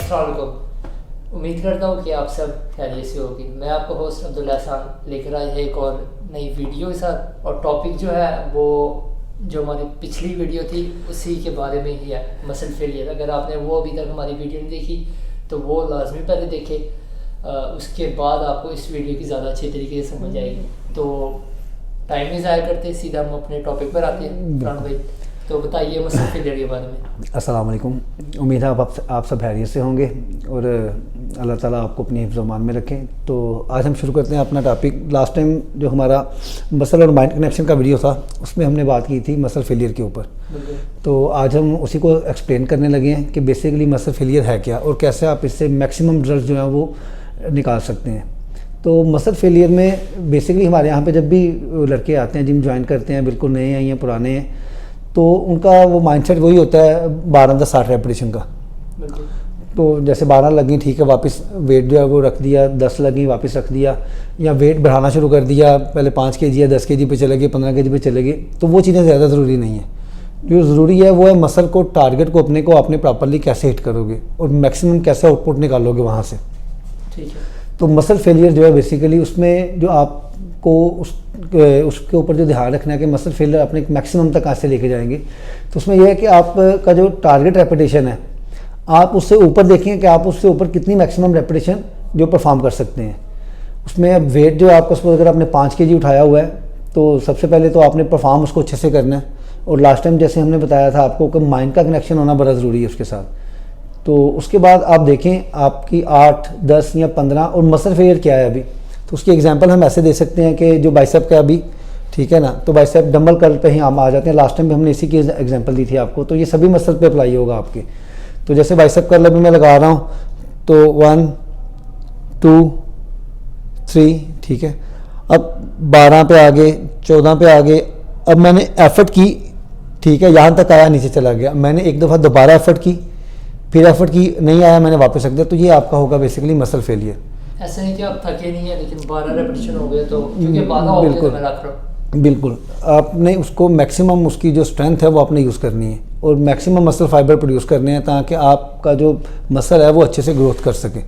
अस्सलाम वालेकुम। उम्मीद करता हूँ कि आप सब खैरियत से होगी। मैं आपका होस्ट अब्दुल्ला एहसान लेकर आया है एक और नई वीडियो के साथ, और टॉपिक जो है वो जो हमारी पिछली वीडियो थी उसी के बारे में ही है, मसल फेलियर। अगर आपने वो अभी तक हमारी वीडियो नहीं देखी तो वो लाजमी पहले देखें, उसके बाद आपको इस वीडियो की ज़्यादा अच्छी तरीके से समझ आएगी। तो टाइम नहीं ज़ाया करते, सीधा हम अपने टॉपिक पर आते हैं। फरहान भाई, तो बताइए मसल फेलियर के बारे में। अस्सलाम वालेकुम। उम्मीद है आप सब खैरियत से होंगे और अल्लाह ताला आपको अपनी हिफ्ज़-ओ-मान में रखें। तो आज हम शुरू करते हैं अपना टॉपिक। लास्ट टाइम जो हमारा मसल और माइंड कनेक्शन का वीडियो था उसमें हमने बात की थी मसल फेलियर के ऊपर। तो आज हम उसी को एक्सप्लेन करने लगे हैं कि बेसिकली मसल फेलियर है क्या और कैसे आप इससे मैक्सिमम रिजल्ट जो है वो निकाल सकते हैं। तो मसल फेलियर में बेसिकली हमारे यहाँ पे जब भी लड़के आते हैं, जिम ज्वाइन करते हैं, बिल्कुल नए हैं या पुराने हैं, तो उनका वो माइंडसेट वही होता है 12-10-60 रेपिटेशन का। तो जैसे 12 लगी, ठीक है, वापस वेट जो है वो रख दिया, 10 लगी वापस रख दिया, या वेट बढ़ाना शुरू कर दिया, पहले 5 kg या 10 kg पे चले गए, 15 kg पे चले गए। तो वो चीज़ें ज़्यादा ज़रूरी नहीं है। जो ज़रूरी है वो है मसल को, टारगेट को अपने को आपने प्रॉपरली कैसे हिट करोगे और मैक्सिमम कैसे आउटपुट निकालोगे वहाँ से। ठीक है। तो मसल फेलियर जो है बेसिकली उसमें जो आपको उसके ऊपर जो ध्यान रखना है कि मसल फेलियर अपने मैक्सिमम तक कैसे लेके जाएंगे। तो उसमें यह है कि आपका जो टारगेट रेपिटेशन है आप उससे ऊपर देखें कि आप उससे ऊपर कितनी मैक्सिमम रेपिटेशन जो परफॉर्म कर सकते हैं। उसमें अब वेट जो आपको सपोज अगर आपने 5 kg उठाया हुआ है तो सबसे पहले तो आपने परफॉर्म उसको अच्छे से करना है। और लास्ट टाइम जैसे हमने बताया था आपको कि माइंड का कनेक्शन होना बड़ा ज़रूरी है उसके साथ। तो उसके बाद आप देखें आपकी 8, 10 या 15 और मसल फेलियर क्या है अभी। तो उसकी एग्जांपल हम ऐसे दे सकते हैं कि जो बाइसेप का अभी, ठीक है ना, तो बाइसेप डंबल कर्ल पे ही हम आ जाते हैं। लास्ट टाइम भी हमने इसी की एग्जांपल दी थी आपको। तो ये सभी मसल पे अप्लाई होगा आपके। तो जैसे बाइसेप कर्ल अभी मैं लगा रहा हूँ तो 1, 2, 3, ठीक है। अब 12 पे आ गए, 14 पे आ गए। अब मैंने एफर्ट की, ठीक है, यहाँ तक आया, नीचे चला गया। मैंने एक दफ़ा दोबारा एफर्ट की, फिर एफर्ट की, नहीं आया, मैंने वापस रख दिया। तो ये आपका होगा बेसिकली मसल फेलियर। ऐसा नहीं कि आप थके नहीं है लेकिन 12 रेपिटेशन हो गए तो क्योंकि 12 हो गए तो मैं रख रहा हूँ। बिल्कुल, आपने उसको मैक्सिमम उसकी जो स्ट्रेंथ है वो आपने यूज़ करनी है और मैक्सिमम मसल फाइबर प्रोड्यूस करने हैं ताकि आपका जो मसल है वो अच्छे से ग्रोथ कर सके।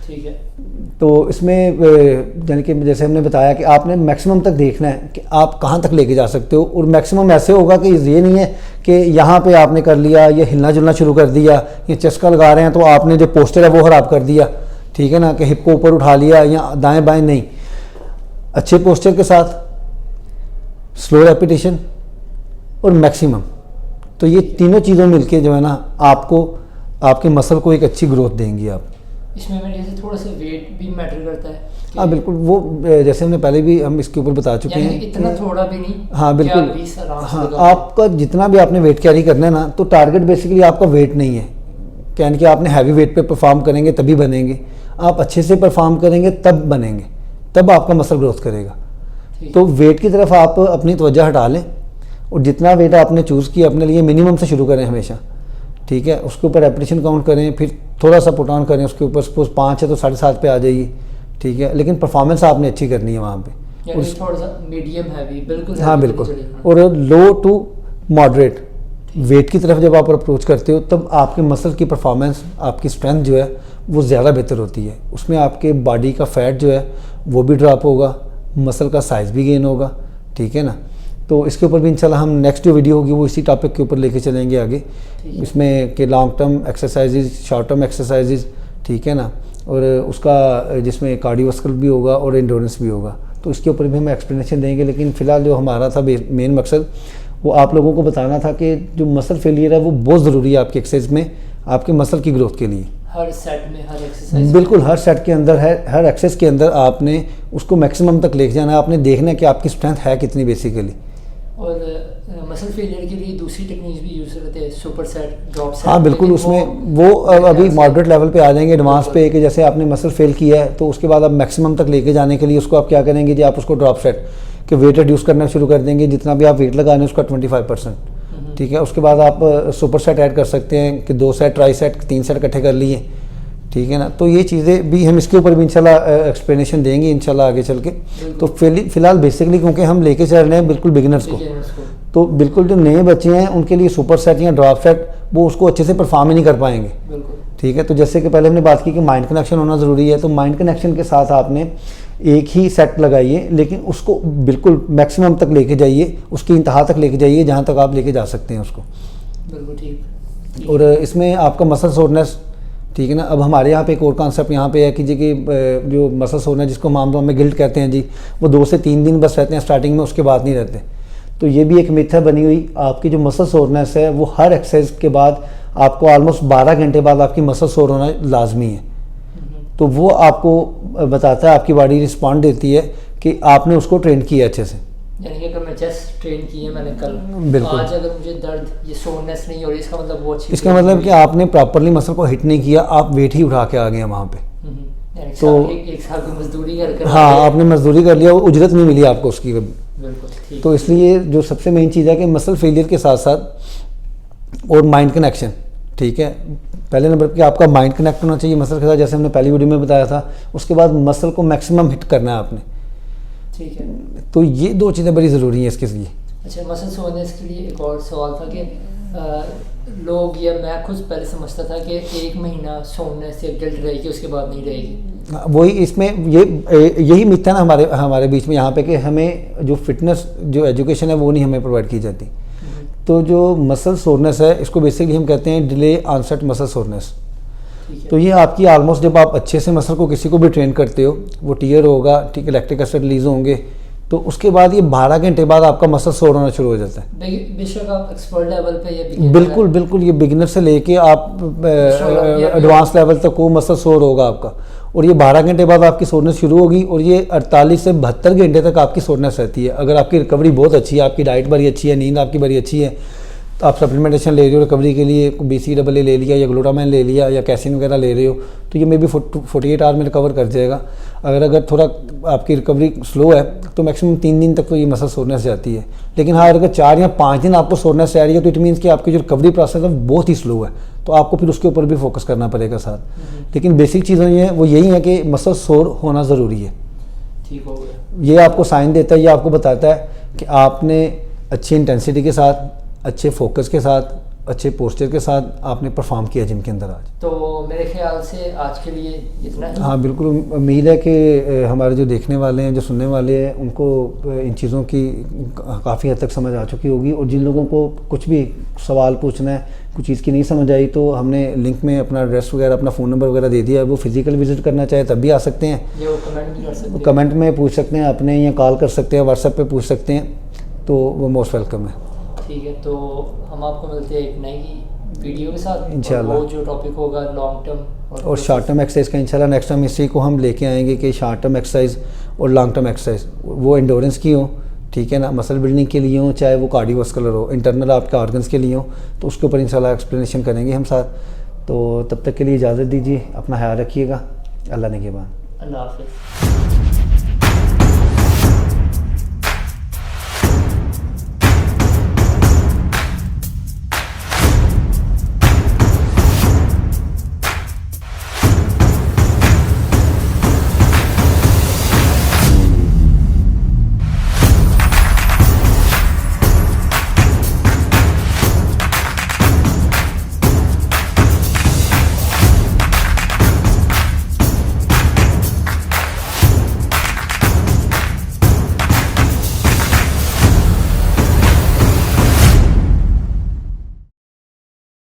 ठीक है। तो इसमें यानी कि जैसे हमने बताया कि आपने मैक्सिमम तक देखना है कि आप कहाँ तक लेके जा सकते हो। और मैक्सिमम ऐसे होगा कि ये नहीं है कि यहाँ पे आपने कर लिया, ये हिलना जुलना शुरू कर दिया, ये चस्का लगा रहे हैं तो आपने जो पोस्टर है वो ख़राब कर दिया, ठीक है ना, कि हिप को ऊपर उठा लिया या दाएं बाएं। नहीं, अच्छे पोस्चर के साथ स्लो रेपिटेशन और मैक्सिमम, तो ये तीनों चीज़ों मिलके जो है ना आपको आपके मसल को एक अच्छी ग्रोथ देंगी। आप इसमें मेरे जैसे थोड़ा सा वेट भी मैटर करता है। हाँ बिल्कुल, वो जैसे हमने पहले भी हम इसके ऊपर बता चुके हैं, इतना थोड़ा भी नहीं। हाँ बिल्कुल, हाँ आपका जितना भी आपने वेट कैरी करना है ना, तो टारगेट बेसिकली आपका वेट नहीं है। यानी कि आपने हैवी वेट पे परफॉर्म करेंगे तभी बनेंगे, आप अच्छे से परफॉर्म करेंगे तब बनेंगे, तब आपका मसल ग्रोथ करेगा। तो वेट की तरफ आप अपनी तवज्जो हटा लें और जितना वेट आपने चूज़ किया अपने लिए मिनिमम से शुरू करें हमेशा, ठीक है। उसके ऊपर रेपिटेशन काउंट करें, फिर थोड़ा सा पुट ऑन करें उसके ऊपर। सपोज 5 है तो 7.5 पे आ जाइए, ठीक है। लेकिन परफॉर्मेंस आपने अच्छी करनी है वहाँ पे। थोड़ा सा मीडियम हैवी, बिल्कुल। हाँ बिल्कुल, और लो टू मॉडरेट वेट की तरफ जब आप अप्रोच करते हो तब आपके मसल की परफॉर्मेंस, आपकी स्ट्रेंथ जो है वो ज़्यादा बेहतर होती है। उसमें आपके बॉडी का फैट जो है वो भी ड्रॉप होगा, मसल का साइज़ भी गेन होगा, ठीक है ना। तो इसके ऊपर भी इंशाल्लाह हम नेक्स्ट जो वीडियो होगी वो इसी टॉपिक के ऊपर लेके चलेंगे आगे, इसमें कि long term exercises, short term exercises, ठीक है ना, और उसका जिसमें कार्डियोवास्कुलर भी होगा और एंड्योरेंस भी होगा। तो इसके ऊपर भी हम एक्सप्लेनेशन देंगे। लेकिन फ़िलहाल जो हमारा था मेन मकसद वो आप लोगों को बताना था कि जो मसल फेलियर है वो बहुत ज़रूरी है आपकी एक्सरसाइज में, आपके मसल की ग्रोथ के लिए। हर सेट में, हर एक्सरसाइज, बिल्कुल हर सेट के अंदर है, हर एक्सरसाइज के अंदर आपने उसको मैक्सिमम तक लेके जाना है। आपने देखना है कि आपकी स्ट्रेंथ है कितनी बेसिकली। और मसल फेलियर के लिए दूसरी टेक्निक्स भी यूज़ करते हैं, सुपर सेट, ड्रॉप सेट। हाँ बिल्कुल, उसमें वो अभी मॉडरेट लेवल पे आ जाएंगे, एडवांस पे, कि जैसे आपने मसल फेल किया है तो उसके बाद आप मैक्सिमम तक लेके जाने के लिए उसको आप क्या करेंगे जी, आप उसको ड्रॉप सेट के वेट रिड्यूस करना शुरू कर देंगे। जितना भी आप वेट लगा रहे हैं उसका 25%, ठीक है। उसके बाद आप सुपर सेट ऐड कर सकते हैं कि 2 सेट, ट्राई सेट, 3 सेट इकट्ठे कर लिए, ठीक है ना। तो ये चीज़ें भी हम इसके ऊपर भी इंशाल्लाह एक्सप्लेनेशन देंगे इंशाल्लाह आगे चल के। तो फ़िलहाल बेसिकली क्योंकि हम लेके चल रहे हैं बिल्कुल बिगिनर्स को, तो बिल्कुल जो नए बच्चे हैं उनके लिए सुपर सेट या ड्रॉप सेट वो उसको अच्छे से परफॉर्म ही नहीं कर पाएंगे, ठीक है। तो जैसे कि पहले हमने बात की कि माइंड कनेक्शन होना ज़रूरी है, तो माइंड कनेक्शन के साथ आपने एक ही सेट लगाइए, लेकिन उसको बिल्कुल मैक्सिमम तक लेके जाइए, उसकी इंतहा तक लेके जाइए जहाँ तक आप लेके जा सकते हैं उसको। बिल्कुल ठीक। और इसमें आपका मसल सोरनेस, ठीक है ना। अब हमारे यहाँ पे एक और कॉन्सेप्ट यहाँ पे है कि जी कि जो मसल सोरनेस जिसको हम आमतौर में गिल्ट कहते हैं जी, वो 2 से 3 दिन बस रहते हैं स्टार्टिंग में, उसके बाद नहीं रहते। तो ये भी एक मिथ है बनी हुई। आपकी जो मसल सोरनेस है वो हर एक्सरसाइज के बाद आपको ऑलमोस्ट 12 घंटे बाद आपकी मसल सोर होना लाजमी है। तो वो आपको बताता है, आपकी बॉडी रिस्पॉन्ड देती है कि आपने उसको ट्रेन किया अच्छे से। यानी कि अगर मैं चेस्ट ट्रेन की है मैंने कल, बिल्कुल, आज अगर मुझे दर्द ये सोरनेस नहीं हो रही, इसका मतलब वो अच्छी, इसका मतलब कि आपने प्रॉपरली मसल को हिट नहीं किया, आप वेट ही उठा के आ गए वहाँ पे। यानी तो एक साल की मजदूरी कर हाँ, आपने मजदूरी कर लिया, वो उजरत नहीं मिली आपको उसकी। बिल्कुल ठीक। तो इसलिए जो सबसे मेन चीज़ है कि मसल फेलियर के साथ साथ और माइंड कनेक्शन, ठीक है। पहले नंबर पे आपका माइंड कनेक्ट होना चाहिए मसल के साथ, जैसे हमने पहली वीडियो में बताया था। उसके बाद मसल को मैक्सिमम हिट करना है आपने, ठीक है। तो ये 2 चीज़ें बड़ी ज़रूरी हैं इसके लिए। अच्छा, मसल सोरनेस के लिए एक और सवाल था कि लोग, या मैं खुद पहले समझता था कि 1 महीना सोरनेस या गिल्ट रहेगी, उसके बाद नहीं रहेगी। वही इसमें यही मिथ है ना हमारे बीच में यहाँ पे कि हमें जो फिटनेस जो एजुकेशन है वो नहीं हमें प्रोवाइड की जाती। तो जो मसल सोरनेस है इसको बेसिकली हम कहते हैं डिले ऑनसेट मसल सोरनेस। तो ये आपकी ऑलमोस्ट जब आप अच्छे से मसल को किसी को भी ट्रेन करते हो, वो टीयर होगा, ठीक है, लैक्टिक एसिड रिलीज होंगे, तो उसके बाद ये 12 घंटे बाद आपका मसल सोर होना शुरू हो जाता है। बेशक आप एक्सपर्ट लेवल पे या बिल्कुल ये बिगिनर से लेके आप एडवांस लेवल तक वो मसल सोर होगा आपका। और ये 12 घंटे बाद आपकी सोरनेस शुरू होगी और ये 48 से 72 घंटे तक आपकी सोरनेस रहती है। अगर आपकी रिकवरी बहुत अच्छी है, आपकी डाइट बड़ी अच्छी है, नींद आपकी बड़ी अच्छी है, तो आप सप्लीमेंटेशन ले रहे हो रिकवरी के लिए, BCAA ले लिया या ग्लूटामाइन ले लिया या कैसिन वगैरह ले रहे हो, तो ये मे बी 48 आवर में रिकवर कर जाएगा। अगर थोड़ा आपकी रिकवरी स्लो है तो मैक्सिमम 3 दिन तक तो ये मसल सोरनेस जाती है। लेकिन हाँ, अगर 4 या 5 दिन आपको सोरनेस आ रही है तो इट मीन्स कि आपकी जो रिकवरी प्रोसेस है बहुत ही स्लो है, तो आपको फिर उसके ऊपर भी फोकस करना पड़ेगा साथ। लेकिन बेसिक चीज़ें ये हैं, वो यही है कि मसल सोर होना ज़रूरी है। ठीक हो गया। ये आपको साइन देता है, ये आपको बताता है कि आपने अच्छी इंटेंसिटी के साथ, अच्छे फोकस के साथ, अच्छे पोस्चर के साथ आपने परफॉर्म किया जिम के अंदर आज। तो मेरे ख्याल से आज के लिए इतना ही। हाँ बिल्कुल, उम्मीद है कि हमारे जो देखने वाले हैं, जो सुनने वाले हैं, उनको इन चीज़ों की काफ़ी हद तक समझ आ चुकी होगी। और जिन लोगों को कुछ भी सवाल पूछना है, कुछ चीज़ की नहीं समझ आई, तो हमने लिंक में अपना एड्रेस वगैरह, अपना फ़ोन नंबर वगैरह दे दिया है। वो फिजिकल विजिट करना चाहे तब भी आ सकते हैं, वो कमेंट भी कर सकते हैं, कमेंट में पूछ सकते हैं अपने, या कॉल कर सकते हैं, व्हाट्सएप पे पूछ सकते हैं, तो वो मोस्ट वेलकम है। ठीक है, तो हम आपको मिलते हैं एक नई वीडियो के साथ इंशाल्लाह। वो जो टॉपिक होगा लॉन्ग टर्म और शॉर्ट टर्म एक्सरसाइज का इंशाल्लाह नेक्स्ट टाइम इसी को हम लेके आएंगे कि शॉर्ट टर्म एक्सरसाइज और लॉन्ग टर्म एक्सरसाइज वो एंडोरेंस की हो, ठीक है ना, मसल बिल्डिंग के लिए हो, चाहे वो कार्डियोवास्कुलर हो, इंटरनल आपके ऑर्गन्स के लिए हो, तो उसके ऊपर इंशाल्लाह एक्सप्लेनेशन करेंगे हम साथ। तो तब तक के लिए इजाज़त दीजिए, अपना ख्याल रखिएगा, अल्लाह ने के बाद। अल्लाह हाफिज़।